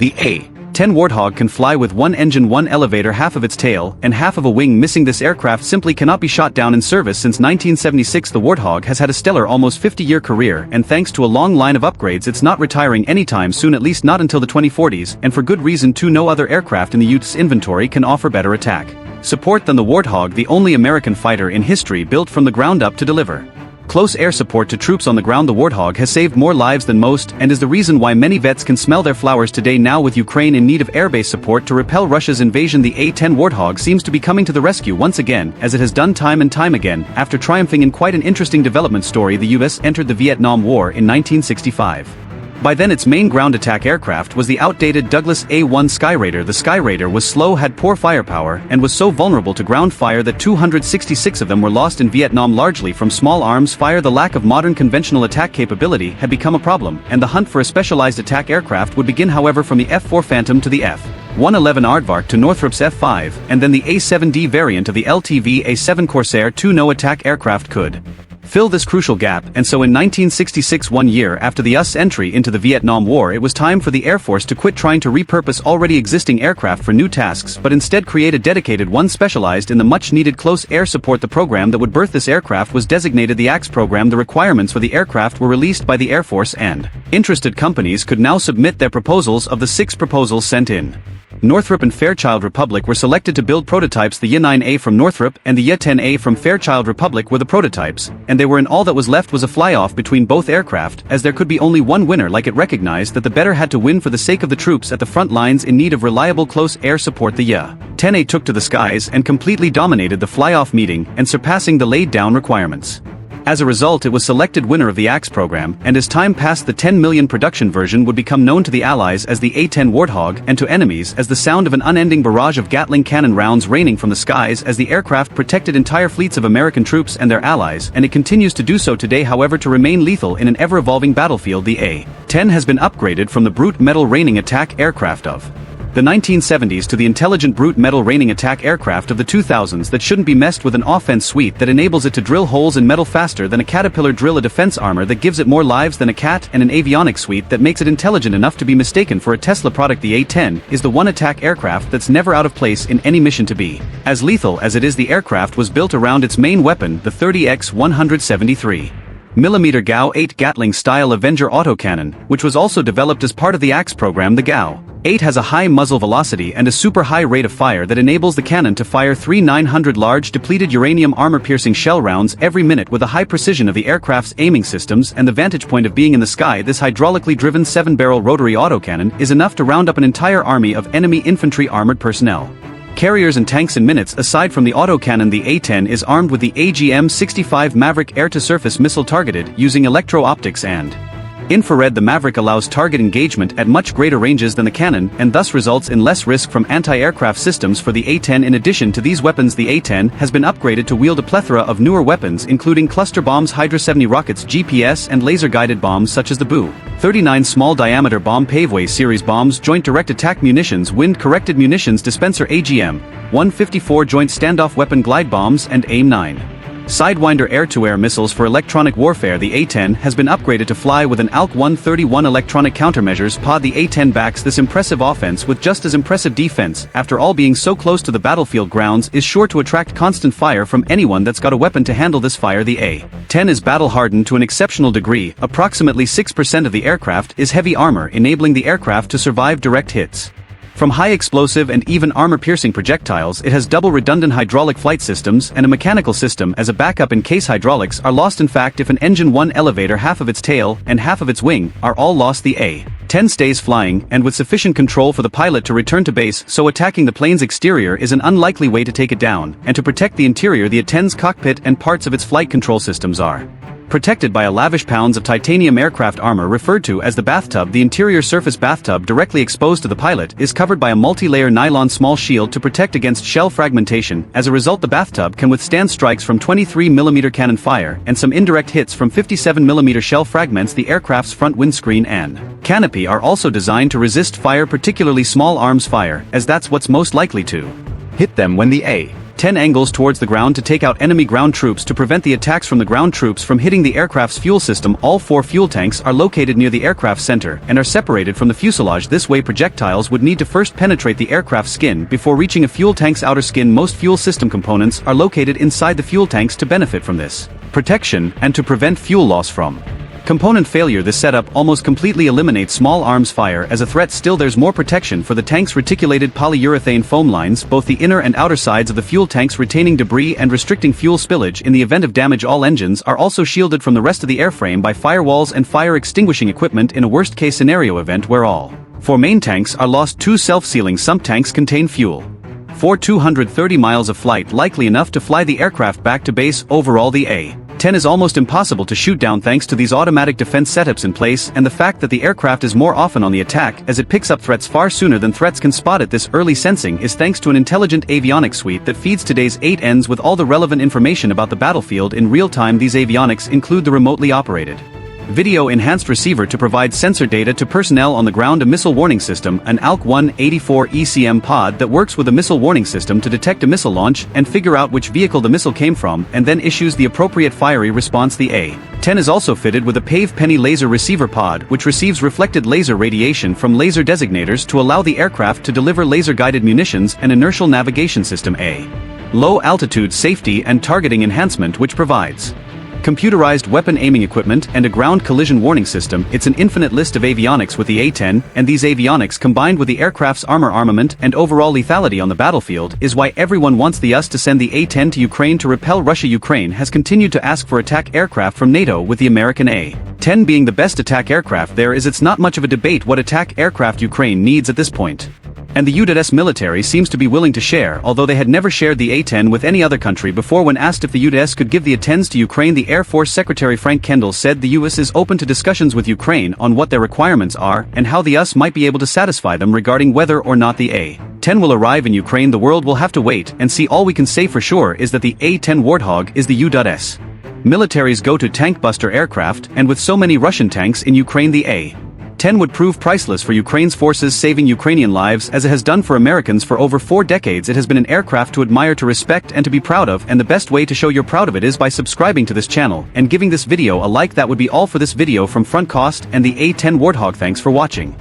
The A-10 Warthog can fly with one engine, one elevator, half of its tail, and half of a wing missing. This aircraft simply cannot be shot down in service. Since 1976 the Warthog has had a stellar almost 50-year career, and thanks to a long line of upgrades it's not retiring anytime soon, at least not until the 2040s, and for good reason too. No other aircraft in the U.S. inventory can offer better attack support than the Warthog, the only American fighter in history built from the ground up to deliver close air support to troops on the ground. The Warthog has saved more lives than most, and is the reason why many vets can smell their flowers today. Now with Ukraine in need of airbase support to repel Russia's invasion, the A-10 Warthog seems to be coming to the rescue once again, as it has done time and time again. After triumphing in quite an interesting development story, the US entered the Vietnam War in 1965. By then its main ground attack aircraft was the outdated Douglas A-1 Skyraider. The Skyraider was slow, had poor firepower, and was so vulnerable to ground fire that 266 of them were lost in Vietnam, largely from small arms fire. The lack of modern conventional attack capability had become a problem, and the hunt for a specialized attack aircraft would begin. However, from the F-4 Phantom to the F-111 Aardvark to Northrop's F-5, and then the A-7D variant of the LTV A-7 Corsair II, no attack aircraft could fill this crucial gap, and so in 1966, 1 year after the US entry into the Vietnam War, it was time for the Air Force to quit trying to repurpose already existing aircraft for new tasks, but instead create a dedicated one specialized in the much-needed close air support. The program that would birth this aircraft was designated the AX program. The requirements for the aircraft were released by the Air Force, and interested companies could now submit their proposals. Of the 6 proposals sent in, Northrop and Fairchild Republic were selected to build prototypes. The Y-9A from Northrop and the Y-10A from Fairchild Republic were the prototypes, and they were in. All that was left was a fly-off between both aircraft, as there could be only one winner. Like it recognized that the better had to win for the sake of the troops at the front lines in need of reliable close air support. The Y-10A took to the skies and completely dominated the fly-off meeting, and surpassing the laid-down requirements. As a result, it was selected winner of the AX program, and as time passed the 10 million production version would become known to the Allies as the A-10 Warthog, and to enemies as the sound of an unending barrage of Gatling cannon rounds raining from the skies, as the aircraft protected entire fleets of American troops and their allies, and it continues to do so today. However, to remain lethal in an ever-evolving battlefield, the A-10 has been upgraded from the brute metal raining attack aircraft of the 1970s to the intelligent brute metal raining attack aircraft of the 2000s that shouldn't be messed with. An offense suite that enables it to drill holes in metal faster than a caterpillar drill, a defense armor that gives it more lives than a cat, and an avionics suite that makes it intelligent enough to be mistaken for a Tesla product. The A-10 is the one attack aircraft that's never out of place in any mission. To be as lethal as it is, the aircraft was built around its main weapon, the 30X 173mm GAU-8 Gatling-style Avenger autocannon, which was also developed as part of the AX program. The GAU-8 has a high muzzle velocity and a super high rate of fire that enables the cannon to fire 3,900 large depleted uranium armor-piercing shell rounds every minute with a high precision of the aircraft's aiming systems and the vantage point of being in the sky. This hydraulically driven 7-barrel rotary autocannon is enough to round up an entire army of enemy infantry armored personnel, carriers and tanks in minutes. Aside from the autocannon, the A-10 is armed with the AGM-65 Maverick air-to-surface missile targeted using electro-optics and infrared. The Maverick allows target engagement at much greater ranges than the cannon, and thus results in less risk from anti-aircraft systems for the A-10. In addition to these weapons, the A-10 has been upgraded to wield a plethora of newer weapons, including cluster bombs, Hydra 70 rockets, GPS and laser-guided bombs such as the BU-39 small-diameter bomb, Paveway series bombs, joint direct attack munitions, wind-corrected munitions dispenser, AGM-154 joint standoff weapon, glide bombs, and AIM-9 Sidewinder air-to-air missiles for electronic warfare. The A-10 has been upgraded to fly with an ALK-131 electronic countermeasures pod. The A-10 backs this impressive offense with just as impressive defense. After all, being so close to the battlefield grounds is sure to attract constant fire from anyone that's got a weapon to handle this fire. The A-10 is battle-hardened to an exceptional degree. Approximately 6% of the aircraft is heavy armor, enabling the aircraft to survive direct hits from high explosive and even armor-piercing projectiles. It has double redundant hydraulic flight systems and a mechanical system as a backup in case hydraulics are lost. In fact, if an engine, one elevator, half of its tail, and half of its wing are all lost, the A-10 stays flying, and with sufficient control for the pilot to return to base, so attacking the plane's exterior is an unlikely way to take it down, and to protect the interior, the A-10's cockpit and parts of its flight control systems are protected by a lavish pounds of titanium aircraft armor referred to as the bathtub. The interior surface bathtub, directly exposed to the pilot, is covered by a multi-layer nylon small shield to protect against shell fragmentation. As a result, the bathtub can withstand strikes from 23mm cannon fire and some indirect hits from 57mm shell fragments. The aircraft's front windscreen and canopy are also designed to resist fire, particularly small arms fire, as that's what's most likely to hit them when the A-10 10 angles towards the ground to take out enemy ground troops to prevent the attacks from the ground troops from hitting the aircraft's fuel system. All 4 fuel tanks are located near the aircraft center and are separated from the fuselage. This way projectiles would need to first penetrate the aircraft skin before reaching a fuel tank's outer skin. Most fuel system components are located inside the fuel tanks to benefit from this protection and to prevent fuel loss from component failure. This setup almost completely eliminates small arms fire as a threat. Still, there's more protection for the tank's reticulated polyurethane foam lines, both the inner and outer sides of the fuel tanks, retaining debris and restricting fuel spillage in the event of damage. All engines are also shielded from the rest of the airframe by firewalls and fire extinguishing equipment in a worst-case scenario event where all 4 main tanks are lost. 2 self-sealing sump tanks contain fuel for 230 miles of flight, likely enough to fly the aircraft back to base. Overall, the A-10 is almost impossible to shoot down thanks to these automatic defense setups in place and the fact that the aircraft is more often on the attack as it picks up threats far sooner than threats can spot it. This early sensing is thanks to an intelligent avionics suite that feeds today's A-10s with all the relevant information about the battlefield in real time. These avionics include the remotely operated video-enhanced receiver to provide sensor data to personnel on the ground, a missile warning system, an ALK-184 ECM pod that works with a missile warning system to detect a missile launch and figure out which vehicle the missile came from and then issues the appropriate fiery response. The A-10 is also fitted with a PAVE penny laser receiver pod which receives reflected laser radiation from laser designators to allow the aircraft to deliver laser-guided munitions, and inertial navigation system, a low-altitude safety and targeting enhancement which provides computerized weapon aiming equipment and a ground collision warning system. It's an infinite list of avionics with the A-10, and these avionics combined with the aircraft's armament and overall lethality on the battlefield is why everyone wants the US to send the A-10 to Ukraine to repel Russia. Ukraine has continued to ask for attack aircraft from NATO, with the American A-10 being the best attack aircraft there is. It's not much of a debate what attack aircraft Ukraine needs at this point. And the US military seems to be willing to share, although they had never shared the A-10 with any other country before. When asked if the US could give the A-10s to Ukraine, the Air Force Secretary Frank Kendall said the US is open to discussions with Ukraine on what their requirements are and how the US might be able to satisfy them regarding whether or not the A-10 will arrive in Ukraine. The world will have to wait and see. All we can say for sure is that the A-10 Warthog is the US military's go-to tank buster aircraft, and with so many Russian tanks in Ukraine, the A-10 would prove priceless for Ukraine's forces, saving Ukrainian lives as it has done for Americans for over 4 decades. It has been an aircraft to admire, to respect, and to be proud of, and the best way to show you're proud of it is by subscribing to this channel and giving this video a like. That would be all for this video from Front Cost and the A-10 Warthog. Thanks for watching.